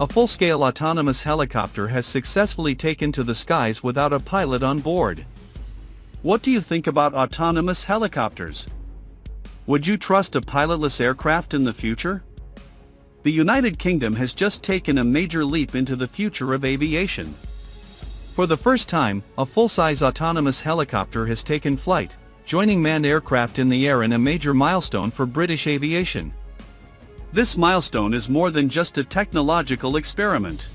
A full-scale autonomous helicopter has successfully taken to the skies without a pilot on board. What do you think about autonomous helicopters? Would you trust a pilotless aircraft in the future? The United Kingdom has just taken a major leap into the future of aviation. For the first time, a full-size autonomous helicopter has taken flight, joining manned aircraft in the air in a major milestone for British aviation. This milestone is more than just a technological experiment.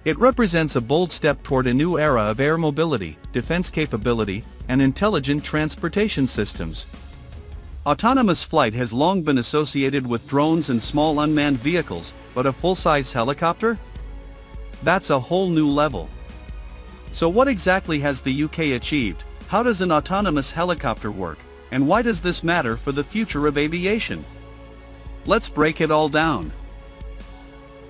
It represents a bold step toward a new era of air mobility, defense capability, and intelligent transportation systems. Autonomous flight has long been associated with drones and small unmanned vehicles, but a full-size helicopter? That's a whole new level. So what exactly has the UK achieved? How does an autonomous helicopter work? And why does this matter for the future of aviation? Let's break it all down.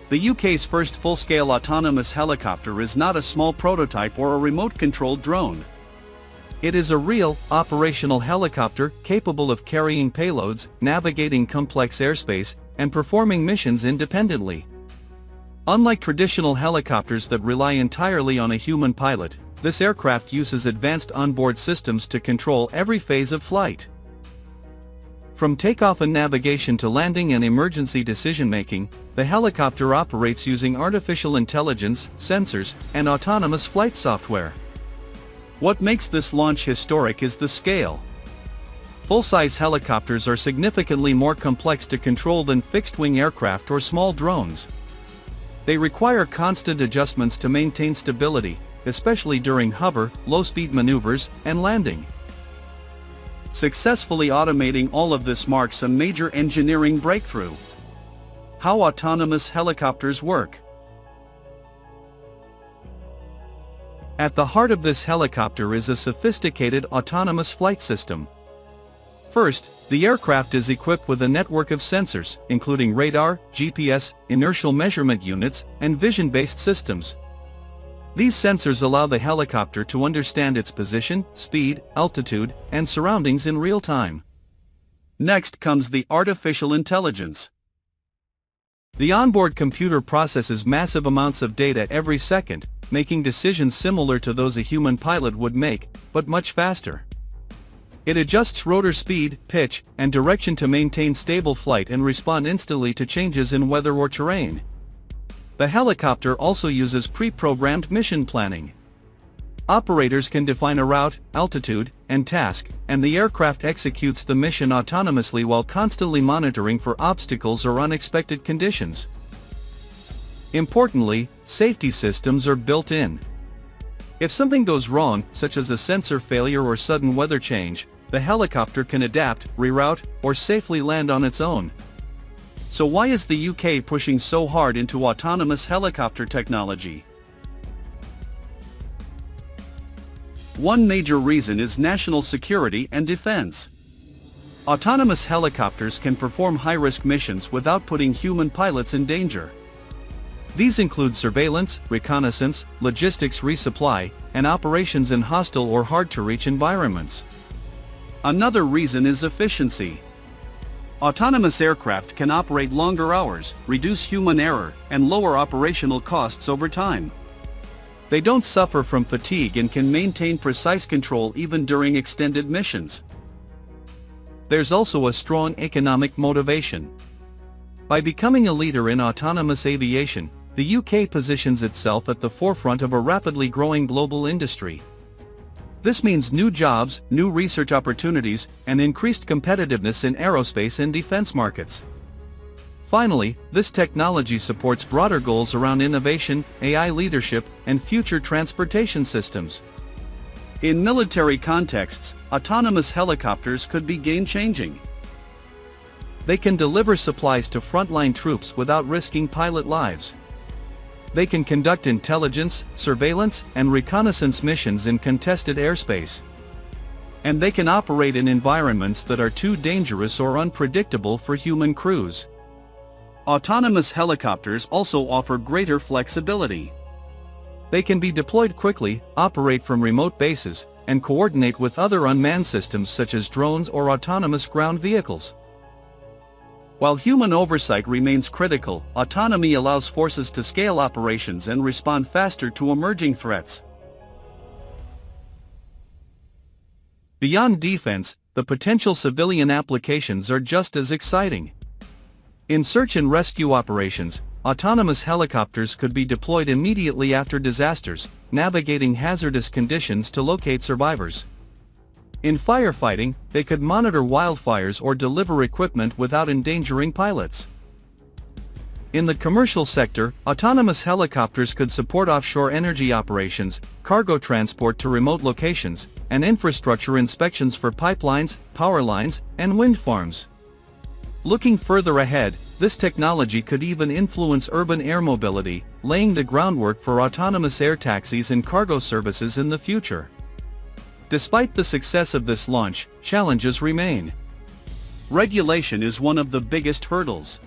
The UK's first full-scale autonomous helicopter is not a small prototype or a remote-controlled drone. It is a real, operational helicopter capable of carrying payloads, navigating complex airspace, and performing missions independently. Unlike traditional helicopters that rely entirely on a human pilot, this aircraft uses advanced onboard systems to control every phase of flight. From takeoff and navigation to landing and emergency decision-making, the helicopter operates using artificial intelligence, sensors, and autonomous flight software. What makes this launch historic is the scale. Full-size helicopters are significantly more complex to control than fixed-wing aircraft or small drones. They require constant adjustments to maintain stability, especially during hover, low-speed maneuvers, and landing. Successfully automating all of this marks a major engineering breakthrough. How autonomous helicopters work. At the heart of this helicopter is a sophisticated autonomous flight system. First, the aircraft is equipped with a network of sensors, including radar, GPS, inertial measurement units, and vision-based systems. These sensors allow the helicopter to understand its position, speed, altitude, and surroundings in real time. Next comes the artificial intelligence. The onboard computer processes massive amounts of data every second, making decisions similar to those a human pilot would make, but much faster. It adjusts rotor speed, pitch, and direction to maintain stable flight and respond instantly to changes in weather or terrain. The helicopter also uses pre-programmed mission planning. Operators can define a route, altitude, and task, and the aircraft executes the mission autonomously while constantly monitoring for obstacles or unexpected conditions. Importantly, safety systems are built in. If something goes wrong, such as a sensor failure or sudden weather change, the helicopter can adapt, reroute, or safely land on its own. So why is the UK pushing so hard into autonomous helicopter technology? One major reason is national security and defense. Autonomous helicopters can perform high-risk missions without putting human pilots in danger. These include surveillance, reconnaissance, logistics resupply, and operations in hostile or hard-to-reach environments. Another reason is efficiency. Autonomous aircraft can operate longer hours, reduce human error, and lower operational costs over time. They don't suffer from fatigue and can maintain precise control even during extended missions. There's also a strong economic motivation. By becoming a leader in autonomous aviation, the UK positions itself at the forefront of a rapidly growing global industry. This means new jobs, new research opportunities, and increased competitiveness in aerospace and defense markets. Finally, this technology supports broader goals around innovation, AI leadership, and future transportation systems. In military contexts, autonomous helicopters could be game-changing. They can deliver supplies to frontline troops without risking pilot lives. They can conduct intelligence, surveillance, and reconnaissance missions in contested airspace. And they can operate in environments that are too dangerous or unpredictable for human crews. Autonomous helicopters also offer greater flexibility. They can be deployed quickly, operate from remote bases, and coordinate with other unmanned systems such as drones or autonomous ground vehicles. While human oversight remains critical, autonomy allows forces to scale operations and respond faster to emerging threats. Beyond defense, the potential civilian applications are just as exciting. In search and rescue operations, autonomous helicopters could be deployed immediately after disasters, navigating hazardous conditions to locate survivors. In firefighting, they could monitor wildfires or deliver equipment without endangering pilots. In the commercial sector, autonomous helicopters could support offshore energy operations, cargo transport to remote locations, and infrastructure inspections for pipelines, power lines, and wind farms. Looking further ahead, this technology could even influence urban air mobility, laying the groundwork for autonomous air taxis and cargo services in the future. Despite the success of this launch, challenges remain. Regulation is one of the biggest hurdles.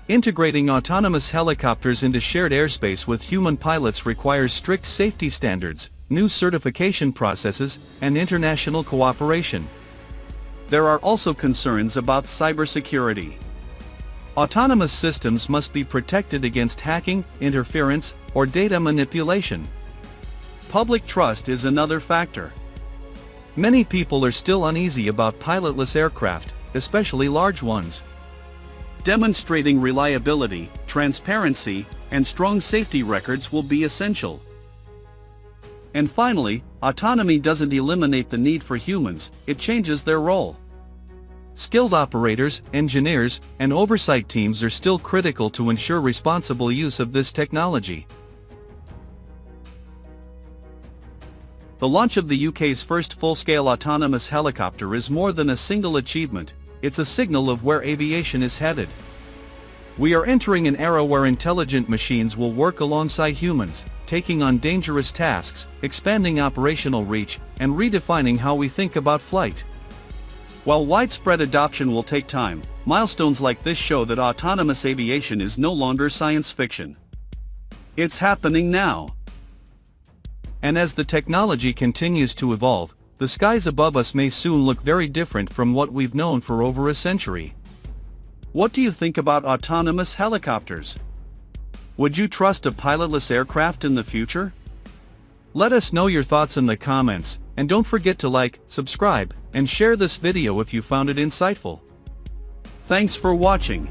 Integrating autonomous helicopters into shared airspace with human pilots requires strict safety standards, new certification processes, and international cooperation. There are also concerns about cybersecurity. Autonomous systems must be protected against hacking, interference, or data manipulation. Public trust is another factor. Many people are still uneasy about pilotless aircraft, especially large ones. Demonstrating reliability, transparency, and strong safety records will be essential. And finally, autonomy doesn't eliminate the need for humans, it changes their role. Skilled operators, engineers, and oversight teams are still critical to ensure responsible use of this technology. The launch of the UK's first full-scale autonomous helicopter is more than a single achievement, it's a signal of where aviation is headed. We are entering an era where intelligent machines will work alongside humans, taking on dangerous tasks, expanding operational reach, and redefining how we think about flight. While widespread adoption will take time, milestones like this show that autonomous aviation is no longer science fiction. It's happening now. And as the technology continues to evolve, the skies above us may soon look very different from what we've known for over a century. What do you think about autonomous helicopters? Would you trust a pilotless aircraft in the future? Let us know your thoughts in the comments, and don't forget to like, subscribe, and share this video if you found it insightful. Thanks for watching.